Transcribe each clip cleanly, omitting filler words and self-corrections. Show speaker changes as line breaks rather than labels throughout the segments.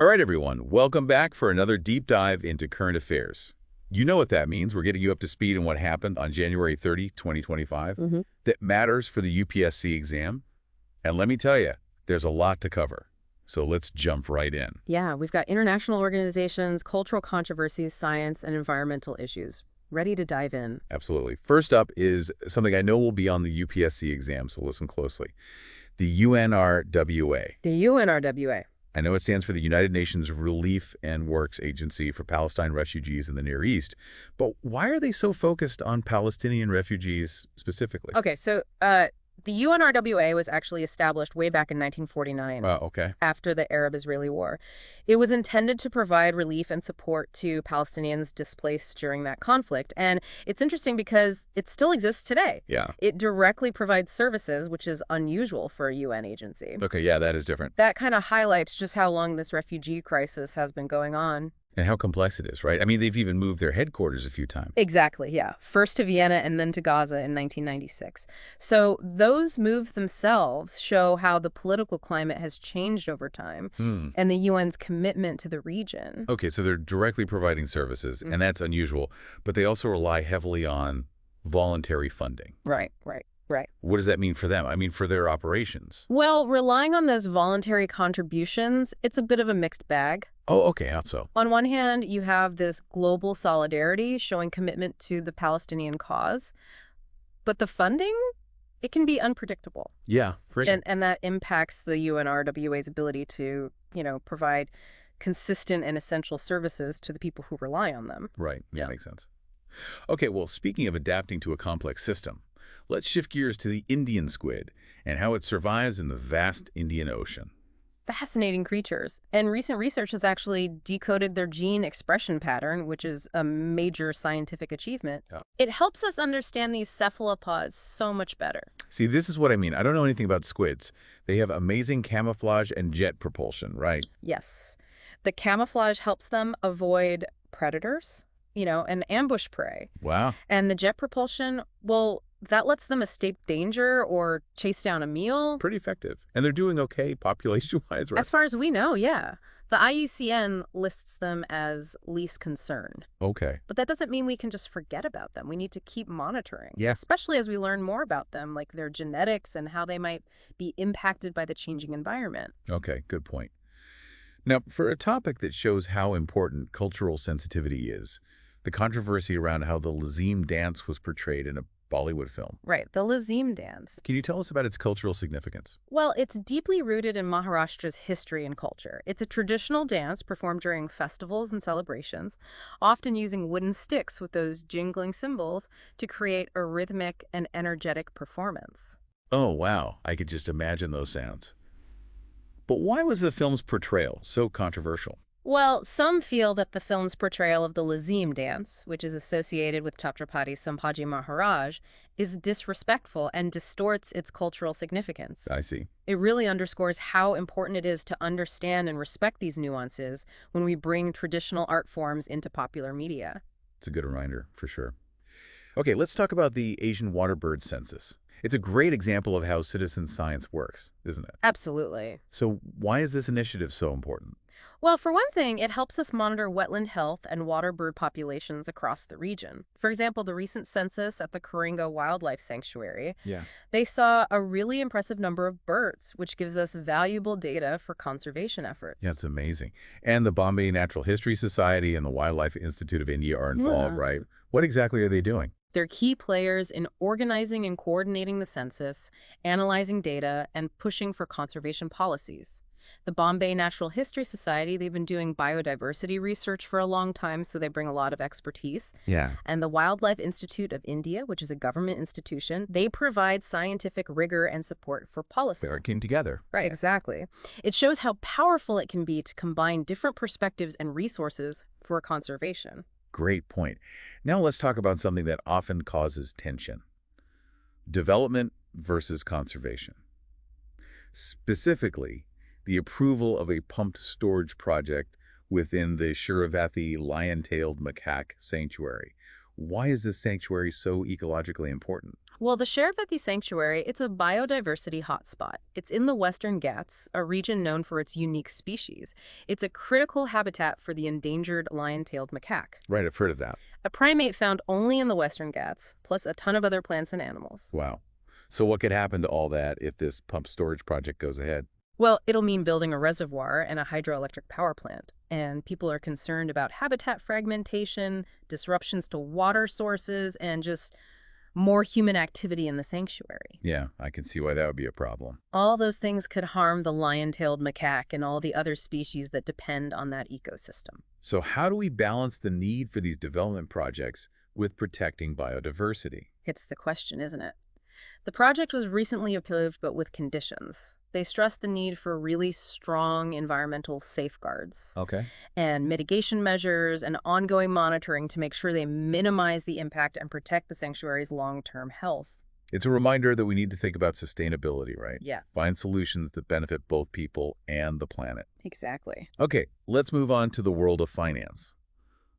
All right, everyone, welcome back for another deep dive into current affairs. You know what that means. We're getting you up to speed on what happened on January 30, 2025 that matters for the UPSC exam. And let me tell you, there's a lot to cover. So let's jump right in.
Yeah, we've got international organizations, cultural controversies, science, and environmental issues. Ready to dive in.
Absolutely. First up is something I know will be on the UPSC exam, so listen closely. The UNRWA.
The UNRWA.
I know it stands for the United Nations Relief and Works Agency for Palestine Refugees in the Near East. But why are they so focused on Palestinian refugees specifically?
Okay, so the UNRWA was actually established way back in 1949.
Okay.
After the Arab-Israeli War. It was intended to provide relief and support to Palestinians displaced during that conflict. And it's interesting because it still exists today.
Yeah.
It directly provides services, which is unusual for a UN agency.
Okay, yeah, that is different.
That kind of highlights just how long this refugee crisis has been going on.
And how complex it is, right? I mean, they've even moved their headquarters a few times.
Exactly, yeah. First to Vienna and then to Gaza in 1996. So those moves themselves show how the political climate has changed over time and the UN's commitment to the region.
Okay, so they're directly providing services, and that's unusual. But they also rely heavily on voluntary funding.
Right.
What does that mean for them? I mean, for their operations.
Well, relying on those voluntary contributions, it's a bit of a mixed bag.
Oh, okay, how so?
On one hand, you have this global solidarity showing commitment to the Palestinian cause. But the funding, it can be unpredictable.
Yeah, for sure.
And that impacts the UNRWA's ability to, provide consistent and essential services to the people who rely on them.
Right,
Yeah.
makes sense. Okay, well, speaking of adapting to a complex system, let's shift gears to the Indian squid and how it survives in the vast Indian Ocean.
Fascinating creatures. And recent research has actually decoded their gene expression pattern, which is a major scientific achievement.
Yeah.
It helps us understand these cephalopods so much better.
See, this is what I mean. I don't know anything about squids. They have amazing camouflage and jet propulsion, right?
Yes. The camouflage helps them avoid predators, and ambush prey.
Wow.
And the jet propulsion, well, that lets them escape danger or chase down a meal.
Pretty effective. And they're doing okay population-wise, right?
As far as we know, yeah. The IUCN lists them as least concern.
Okay.
But that doesn't mean we can just forget about them. We need to keep monitoring,
Yeah.
especially as we learn more about them, like their genetics and how they might be impacted by the changing environment.
Okay, good point. Now, for a topic that shows how important cultural sensitivity is, the controversy around how the Lezim dance was portrayed in a Bollywood film.
Right, the Lezim dance.
Can you tell us about its cultural significance?
Well, it's deeply rooted in Maharashtra's history and culture. It's a traditional dance performed during festivals and celebrations, often using wooden sticks with those jingling cymbals to create a rhythmic and energetic performance.
Oh, wow. I could just imagine those sounds. But why was the film's portrayal so controversial?
Well, some feel that the film's portrayal of the Lezim dance, which is associated with Chhatrapati Sambhaji Maharaj, is disrespectful and distorts its cultural significance.
I see.
It really underscores how important it is to understand and respect these nuances when we bring traditional art forms into popular media.
It's a good reminder, for sure. Okay, let's talk about the Asian Waterbird Census. It's a great example of how citizen science works, isn't it?
Absolutely.
So why is this initiative so important?
Well, for one thing, it helps us monitor wetland health and waterbird populations across the region. For example, the recent census at the Karinga Wildlife Sanctuary, they saw a really impressive number of birds, which gives us valuable data for conservation efforts.
Yeah, it's amazing. And the Bombay Natural History Society and the Wildlife Institute of India are involved, right? What exactly are they doing?
They're key players in organizing and coordinating the census, analyzing data, and pushing for conservation policies. The Bombay Natural History Society, they've been doing biodiversity research for a long time, so they bring a lot of expertise.
Yeah.
And the Wildlife Institute of India, which is a government institution, they provide scientific rigor and support for policy.
They working together.
Right, exactly. It shows how powerful it can be to combine different perspectives and resources for conservation.
Great point. Now let's talk about something that often causes tension. Development versus conservation. Specifically, the approval of a pumped storage project within the Sharavathy Lion-Tailed Macaque Sanctuary, Why is this sanctuary so ecologically important?
Well, the Sharavathy Sanctuary, it's a biodiversity hotspot. It's in the Western Ghats, a region known for its unique species. It's a critical habitat for the endangered lion-tailed macaque,
Right, I've heard of that.
a primate found only in the Western Ghats, plus a ton of other plants and animals.
Wow. So what could happen to all that if this pump storage project goes ahead?
Well, it'll mean building a reservoir and a hydroelectric power plant. And people are concerned about habitat fragmentation, disruptions to water sources, and just more human activity in the sanctuary.
Yeah, I can see why that would be a problem.
All those things could harm the lion-tailed macaque and all the other species that depend on that ecosystem.
So how do we balance the need for these development projects with protecting biodiversity?
It's the question, isn't it? The project was recently approved, but with conditions. They stressed the need for really strong environmental safeguards
Okay.
and mitigation measures and ongoing monitoring to make sure they minimize the impact and protect the sanctuary's long-term health.
It's a reminder that we need to think about sustainability, right?
Yeah,
Find solutions that benefit both people and the planet.
exactly.
Okay, let's move on to the world of finance.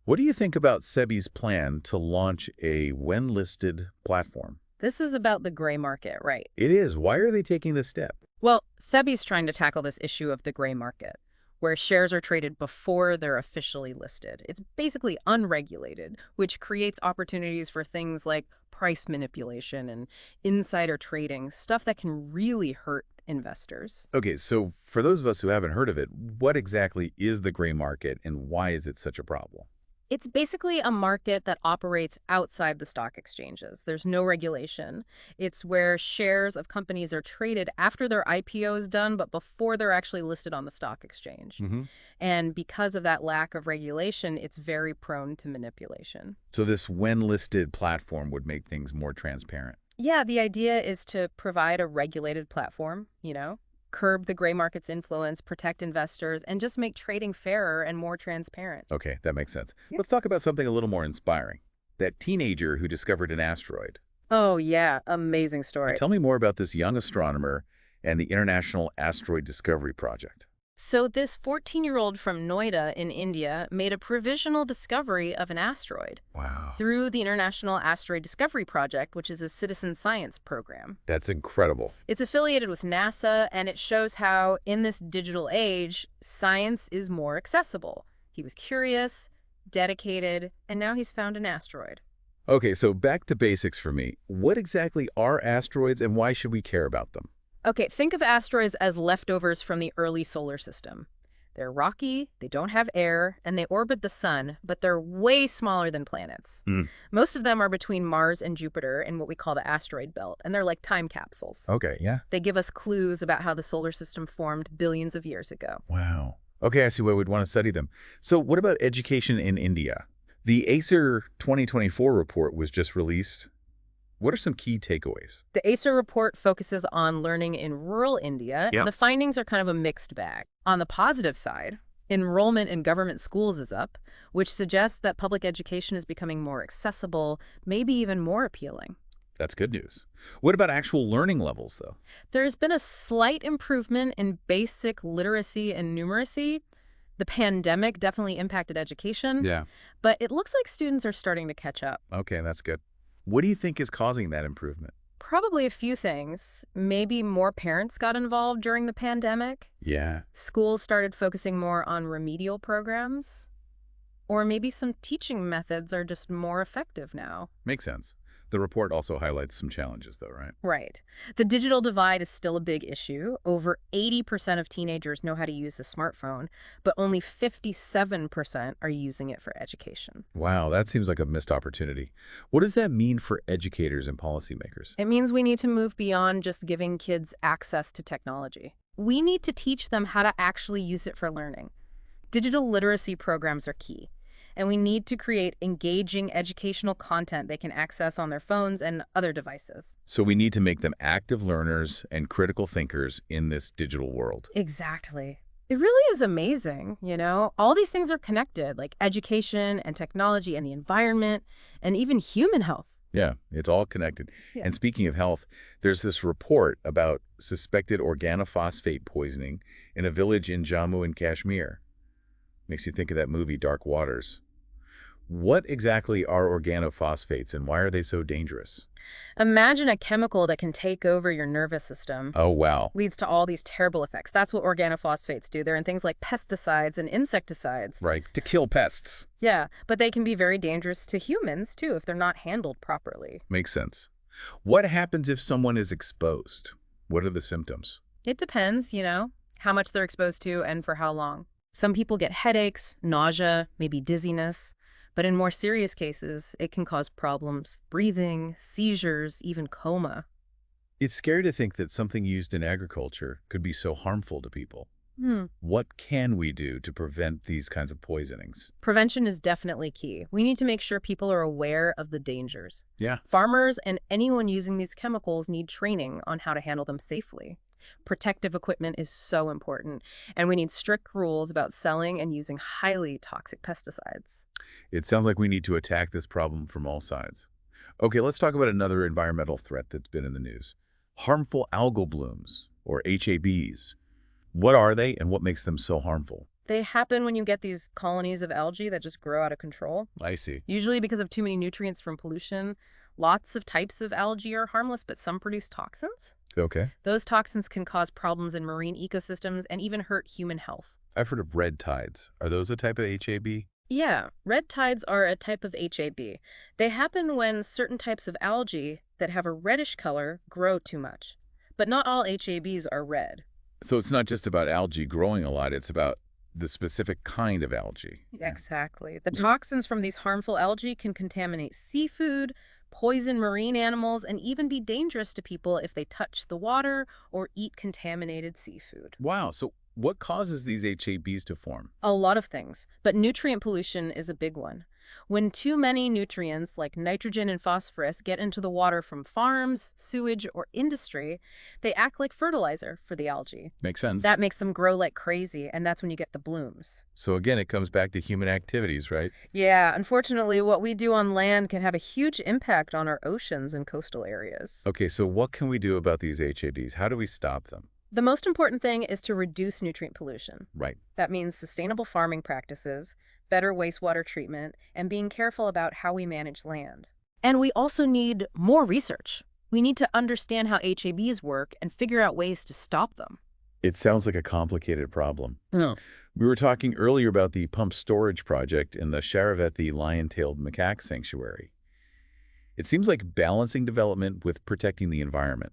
What do you think about SEBI's plan to launch a when-listed platform?
This is about the gray market, right?
It is. Why are they taking this step?
Well, SEBI's trying to tackle this issue of the gray market, where shares are traded before they're officially listed. It's basically unregulated, which creates opportunities for things like price manipulation and insider trading, stuff that can really hurt investors.
Okay, so for those of us who haven't heard of it, what exactly is the gray market and why is it such a problem?
It's basically a market that operates outside the stock exchanges. There's no regulation. It's where shares of companies are traded after their IPO is done, but before they're actually listed on the stock exchange. And because of that lack of regulation, it's very prone to manipulation.
So this when-listed platform would make things more transparent.
Yeah, the idea is to provide a regulated platform, curb the gray market's influence, protect investors, and just make trading fairer and more transparent.
Okay, that makes sense. Let's talk about something a little more inspiring. That teenager who discovered an asteroid.
Oh, yeah. Amazing story.
Tell me more about this young astronomer and the International Asteroid Discovery Project.
So this 14-year-old from Noida in India made a provisional discovery of an asteroid.
Wow.
Through the International Asteroid Discovery Project, which is a citizen science program.
That's incredible.
It's affiliated with NASA, and it shows how, in this digital age, science is more accessible. He was curious, dedicated, and now he's found an asteroid.
Okay, so back to basics for me. What exactly are asteroids and why should we care about them?
Okay, think of asteroids as leftovers from the early solar system. They're rocky, they don't have air, and they orbit the sun, but they're way smaller than planets. Most of them are between Mars and Jupiter in what we call the asteroid belt, and they're like time capsules.
Okay, yeah.
They give us clues about how the solar system formed billions of years ago.
Wow. Okay, I see why we'd want to study them. So what about education in India? The ASER 2024 report was just released. What are some key takeaways?
The ASER report focuses on learning in rural India, and the findings are kind of a mixed bag. On the positive side, enrollment in government schools is up, which suggests that public education is becoming more accessible, maybe even more appealing.
That's good news. What about actual learning levels, though?
There's been a slight improvement in basic literacy and numeracy. The pandemic definitely impacted education, but it looks like students are starting to catch up.
Okay, that's good. What do you think is causing that improvement?
Probably a few things. Maybe more parents got involved during the pandemic.
Yeah.
Schools started focusing more on remedial programs. Or maybe some teaching methods are just more effective now.
Makes sense. The report also highlights some challenges, though, right?
Right. The digital divide is still a big issue. Over 80% of teenagers know how to use a smartphone, but only 57% are using it for education.
Wow, that seems like a missed opportunity. What does that mean for educators and policymakers?
It means we need to move beyond just giving kids access to technology. We need to teach them how to actually use it for learning. Digital literacy programs are key. And we need to create engaging educational content they can access on their phones and other devices.
So we need to make them active learners and critical thinkers in this digital world.
Exactly. It really is amazing, All these things are connected, like education and technology and the environment and even human health.
Yeah, it's all connected. And speaking of health, there's this report about suspected organophosphate poisoning in a village in Jammu and Kashmir. Makes you think of that movie, Dark Waters. What exactly are organophosphates and why are they so dangerous?
Imagine a chemical that can take over your nervous system.
Oh, wow.
Leads to all these terrible effects. That's what organophosphates do. They're in things like pesticides and insecticides.
Right, to kill pests.
Yeah, but they can be very dangerous to humans, too, if they're not handled properly.
Makes sense. What happens if someone is exposed? What are the symptoms?
It depends, how much they're exposed to and for how long. Some people get headaches, nausea, maybe dizziness. But in more serious cases, it can cause problems, breathing, seizures, even coma.
It's scary to think that something used in agriculture could be so harmful to people. What can we do to prevent these kinds of poisonings?
Prevention is definitely key. We need to make sure people are aware of the dangers.
Yeah.
Farmers and anyone using these chemicals need training on how to handle them safely. Protective equipment is so important, and we need strict rules about selling and using highly toxic pesticides.
It sounds like we need to attack this problem from all sides. Okay, let's talk about another environmental threat that's been in the news. Harmful algal blooms, or HABs. What are they and what makes them so harmful?
They happen when you get these colonies of algae that just grow out of control.
I see.
Usually because of too many nutrients from pollution. Lots of types of algae are harmless, but some produce toxins.
Okay.
Those toxins can cause problems in marine ecosystems and even hurt human health.
I've heard of red tides. Are those a type of HAB?
Yeah, red tides are a type of HAB. They happen when certain types of algae that have a reddish color grow too much. But not all HABs are red.
So it's not just about algae growing a lot, it's about the specific kind of algae.
Exactly. The toxins from these harmful algae can contaminate seafood, poison marine animals, and even be dangerous to people if they touch the water or eat contaminated seafood.
Wow, so what causes these HABs to form?
A lot of things, but nutrient pollution is a big one. When too many nutrients like nitrogen and phosphorus get into the water from farms, sewage, or industry, they act like fertilizer for the algae.
Makes sense.
That makes them grow like crazy, and that's when you get the blooms.
So again, it comes back to human activities, right?
Yeah, unfortunately, what we do on land can have a huge impact on our oceans and coastal areas.
Okay, so what can we do about these HABs? How do we stop them?
The most important thing is to reduce nutrient pollution.
Right.
That means sustainable farming practices, better wastewater treatment, and being careful about how we manage land. And we also need more research. We need to understand how HABs work and figure out ways to stop them.
It sounds like a complicated problem.
No.
We were talking earlier about the pump storage project in the Sharavathy Lion-Tailed Macaque Sanctuary. It seems like balancing development with protecting the environment,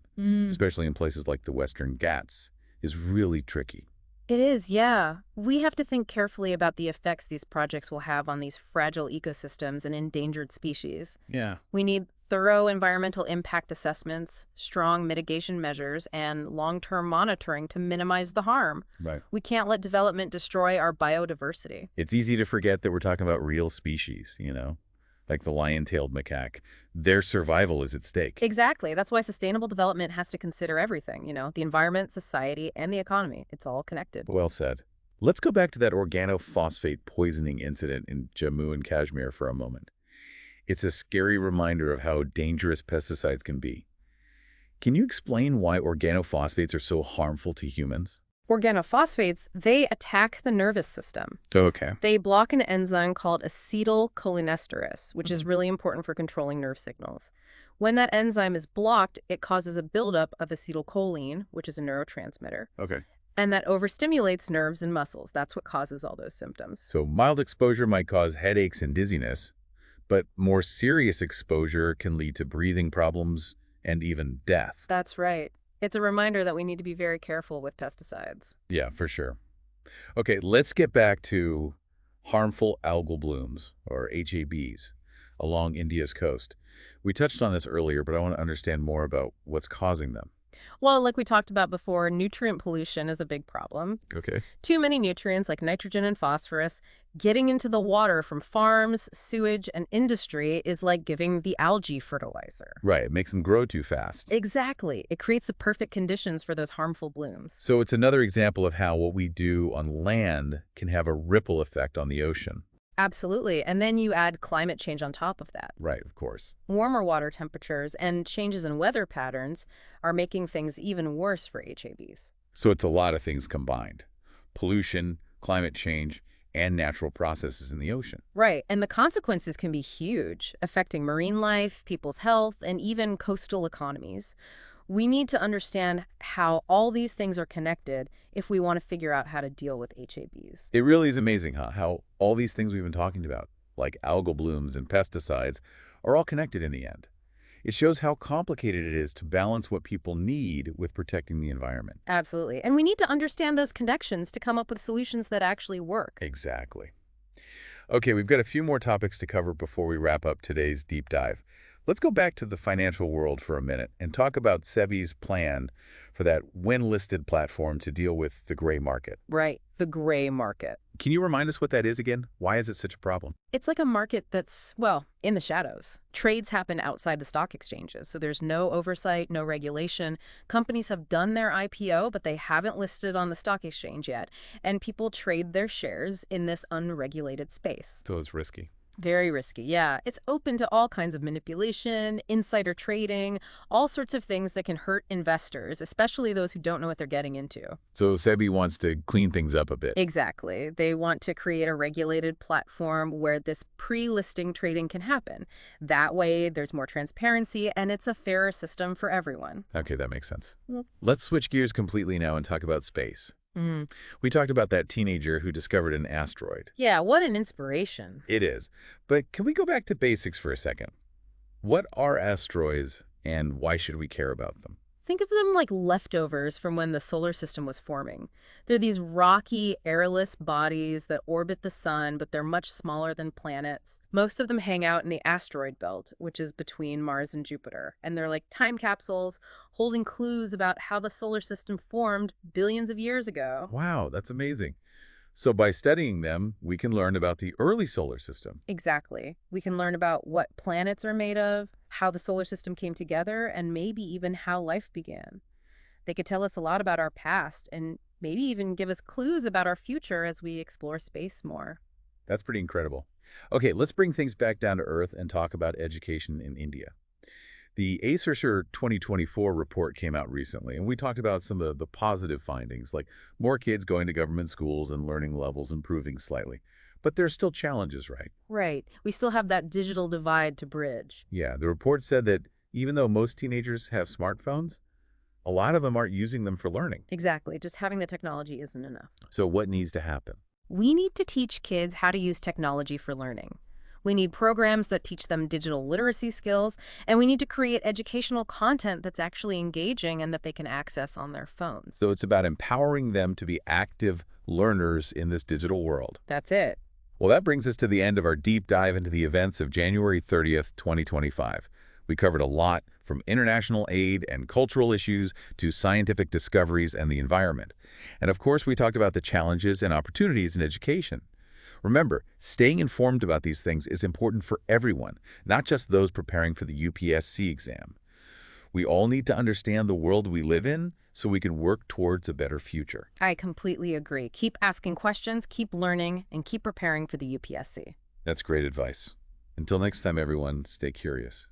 especially in places like the Western Ghats, is really tricky.
It is, yeah. We have to think carefully about the effects these projects will have on these fragile ecosystems and endangered species.
Yeah.
We need thorough environmental impact assessments, strong mitigation measures, and long-term monitoring to minimize the harm.
Right.
We can't let development destroy our biodiversity.
It's easy to forget that we're talking about real species, like the lion-tailed macaque. Their survival is at stake.
Exactly. That's why sustainable development has to consider everything, the environment, society, and the economy. It's all connected.
Well said. Let's go back to that organophosphate poisoning incident in Jammu and Kashmir for a moment. It's a scary reminder of how dangerous pesticides can be. Can you explain why organophosphates are so harmful to humans?
Organophosphates, they attack the nervous system.
Okay.
They block an enzyme called acetylcholinesterase, which is really important for controlling nerve signals. When that enzyme is blocked, it causes a buildup of acetylcholine, which is a neurotransmitter.
Okay.
And that overstimulates nerves and muscles. That's what causes all those symptoms.
So mild exposure might cause headaches and dizziness, but more serious exposure can lead to breathing problems and even death.
That's right. It's a reminder that we need to be very careful with pesticides.
Yeah, for sure. Okay, let's get back to harmful algal blooms, or HABs, along India's coast. We touched on this earlier, but I want to understand more about what's causing them.
Well, like we talked about before, nutrient pollution is a big problem.
Okay.
Too many nutrients like nitrogen and phosphorus getting into the water from farms, sewage, and industry is like giving the algae fertilizer.
Right, it makes them grow too fast.
Exactly. It creates the perfect conditions for those harmful blooms.
So it's another example of how what we do on land can have a ripple effect on the ocean.
Absolutely. And then you add climate change on top of that.
Right, of course.
Warmer water temperatures and changes in weather patterns are making things even worse for HABs.
So it's a lot of things combined. Pollution, climate change, and natural processes in the ocean.
Right, and the consequences can be huge, affecting marine life, people's health, and even coastal economies. We need to understand how all these things are connected if we want to figure out how to deal with HABs.
It really is amazing, huh? How all these things we've been talking about, like algal blooms and pesticides, are all connected in the end. It shows how complicated it is to balance what people need with protecting the environment.
Absolutely. And we need to understand those connections to come up with solutions that actually work.
Exactly. Okay, we've got a few more topics to cover before we wrap up today's deep dive. Let's go back to the financial world for a minute and talk about SEBI's plan for that when-listed platform to deal with the gray market.
Right, the gray market.
Can you remind us what that is again? Why is it such a problem?
It's like a market that's, well, in the shadows. Trades happen outside the stock exchanges, so there's no oversight, no regulation. Companies have done their IPO, but they haven't listed on the stock exchange yet, and people trade their shares in this unregulated space.
So it's risky.
Very risky, yeah. It's open to all kinds of manipulation, insider trading, all sorts of things that can hurt investors, especially those who don't know what they're getting into.
So SEBI wants to clean things up a bit.
Exactly. They want to create a regulated platform where this pre-listing trading can happen. That way, there's more transparency, and it's a fairer system for everyone.
Okay, that makes sense.
Yep.
Let's switch gears completely now and talk about space. We talked about that teenager who discovered an asteroid.
Yeah, what an inspiration.
It is. But can we go back to basics for a second? What are asteroids and why should we care about them?
Think of them like leftovers from when the solar system was forming. They're these rocky, airless bodies that orbit the sun, but they're much smaller than planets. Most of them hang out in the asteroid belt, which is between Mars and Jupiter. And they're like time capsules holding clues about how the solar system formed billions of years ago.
Wow, that's amazing. So by studying them, we can learn about the early solar system.
Exactly. We can learn about what planets are made of, how the solar system came together, and maybe even how life began. They could tell us a lot about our past and maybe even give us clues about our future as we explore space more.
That's pretty incredible. Okay, let's bring things back down to Earth and talk about education in India. The ASER 2024 report came out recently, and we talked about some of the positive findings, like more kids going to government schools and learning levels improving slightly. But there's still challenges, right?
Right. We still have that digital divide to bridge.
Yeah, the report said that even though most teenagers have smartphones, a lot of them aren't using them for learning.
Exactly. Just having the technology isn't enough.
So what needs to happen?
We need to teach kids how to use technology for learning. We need programs that teach them digital literacy skills, and we need to create educational content that's actually engaging and that they can access on their phones.
So it's about empowering them to be active learners in this digital world.
That's it.
Well, that brings us to the end of our deep dive into the events of January 30th, 2025. We covered a lot, from international aid and cultural issues to scientific discoveries and the environment. And of course, we talked about the challenges and opportunities in education. Remember, staying informed about these things is important for everyone, not just those preparing for the UPSC exam. We all need to understand the world we live in so we can work towards a better future.
I completely agree. Keep asking questions, keep learning, and keep preparing for the UPSC.
That's great advice. Until next time, everyone, stay curious.